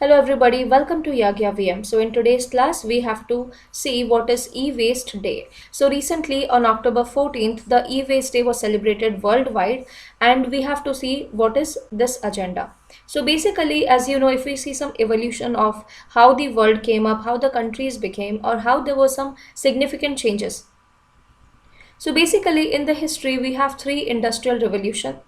Hello everybody, welcome to Yagya VM. So in today's class, we have to see what is E-Waste Day. So recently on October 14th, the E-Waste Day was celebrated worldwide and we have to see what is this agenda. So basically, as you know, if we see some evolution of how the world came up, how the countries became, or how there were some significant changes. So basically in the history, we have three industrial revolutions.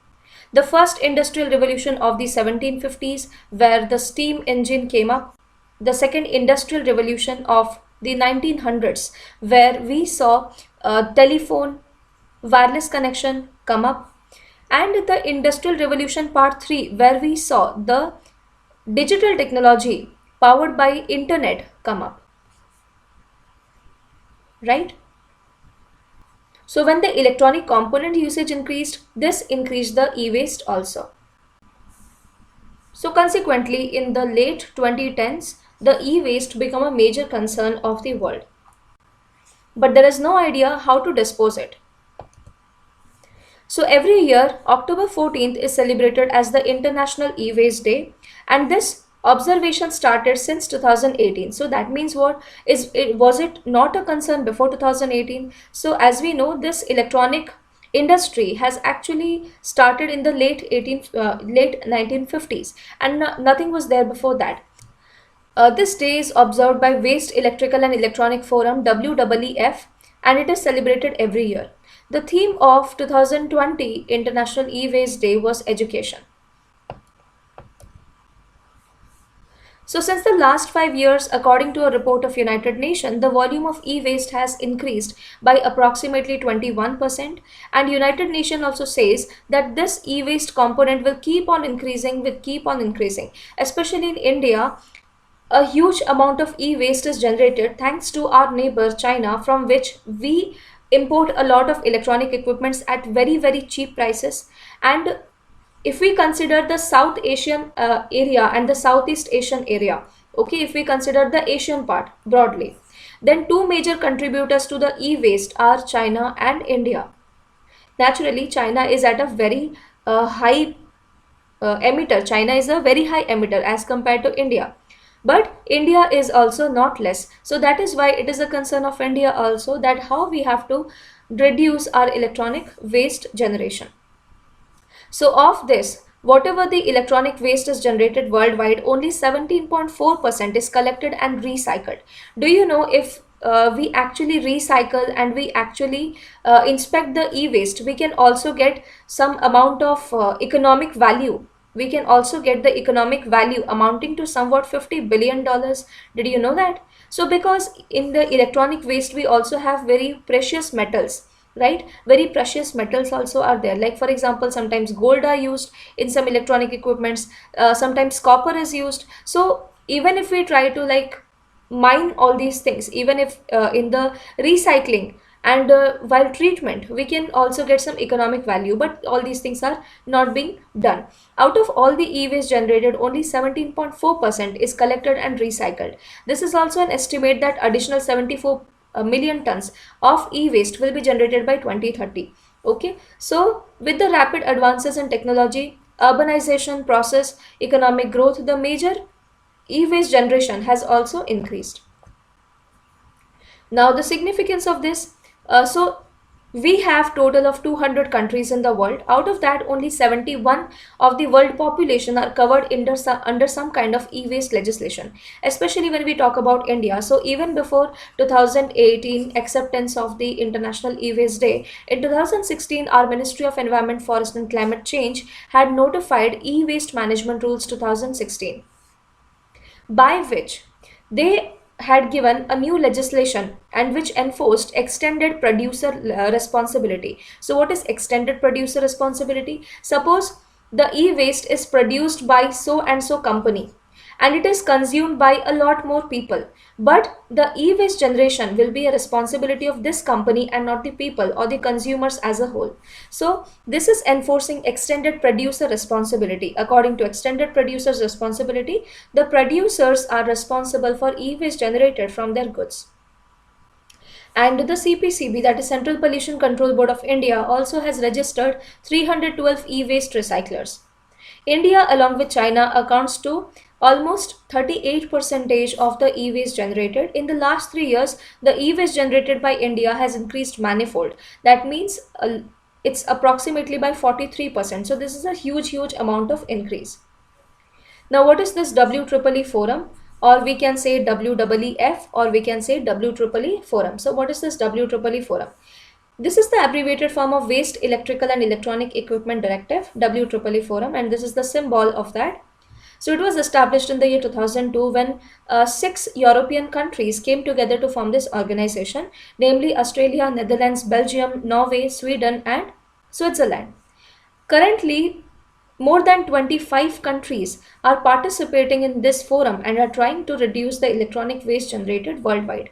The first industrial revolution of the 1750s, where the steam engine came up. The second industrial revolution of the 1900s, where we saw telephone, wireless connection come up. And the industrial revolution part 3, where we saw the digital technology powered by internet come up. Right? So when the electronic component usage increased, this increased the e-waste also. So consequently, in the late 2010s, the e-waste became a major concern of the world. But there is no idea how to dispose it. So every year, October 14th is celebrated as the International E-Waste Day, and this observation started since 2018. So that means was it not a concern before 2018? So as we know, this electronic industry has actually started in the late 1950s, and nothing was there before that. This day is observed by Waste Electrical and Electronic Forum WEEF, and it is celebrated every year. The theme of 2020 International E-Waste Day was education. So since the last 5 years, according to a report of United Nations, the volume of e-waste has increased by approximately 21%, and United Nations also says that this e-waste component will keep on increasing, especially in India. A huge amount of e-waste is generated thanks to our neighbor China, from which we import a lot of electronic equipments at very cheap prices. And if we consider the South Asian area and the Southeast Asian area, okay, if we consider the Asian part broadly, then two major contributors to the e-waste are China and India. Naturally, China is at a very high emitter. China is a very high emitter as compared to India. But India is also not less. So that is why it is a concern of India also, that how we have to reduce our electronic waste generation. So of this, whatever the electronic waste is generated worldwide, only 17.4% is collected and recycled. Do you know, if we actually recycle and we actually inspect the e-waste, we can also get some amount of economic value. We can also get the economic value amounting to somewhat $50 billion. Did you know that? So because in the electronic waste, we also have very precious metals, right? Very precious metals also are there. Like for example, sometimes gold are used in some electronic equipments, sometimes copper is used. So even if we try to like mine all these things, even if in the recycling and while treatment, we can also get some economic value, but all these things are not being done. Out of all the e-waste generated, only 17.4% is collected and recycled. This is also an estimate that additional 74 million tons of e-waste will be generated by 2030. Okay, so with the rapid advances in technology, urbanization process, economic growth, the major e-waste generation has also increased. Now the significance of this, so we have total of 200 countries in the world. Out of that, only 71 of the world population are covered under some kind of e-waste legislation, especially when we talk about India. So even before 2018 acceptance of the International E-Waste Day, in 2016 our Ministry of Environment, Forest and Climate Change had notified e-waste management rules 2016, by which they had given a new legislation and which enforced extended producer responsibility. So what is extended producer responsibility? Suppose the e-waste is produced by so and so company and it is consumed by a lot more people, but the e-waste generation will be a responsibility of this company and not the people or the consumers as a whole. So this is enforcing extended producer responsibility. According to extended producers responsibility, the producers are responsible for e-waste generated from their goods. And the CPCB, that is Central Pollution Control Board of India, also has registered 312 e-waste recyclers. India, along with China, accounts to almost 38 percentage of the e-waste generated. In the last 3 years, the e-waste generated by India has increased manifold. That means it's approximately by 43%. So this is a huge amount of increase. Now, what is this WEEE forum? Or we can say WEEF, or we can say WEEE forum. So what is this WEEE forum? This is the abbreviated form of Waste Electrical and Electronic Equipment Directive, WEEE forum, and this is the symbol of that. So it was established in the year 2002 when 6 European countries came together to form this organization, namely Australia, Netherlands, Belgium, Norway, Sweden, and Switzerland. Currently, more than 25 countries are participating in this forum and are trying to reduce the electronic waste generated worldwide.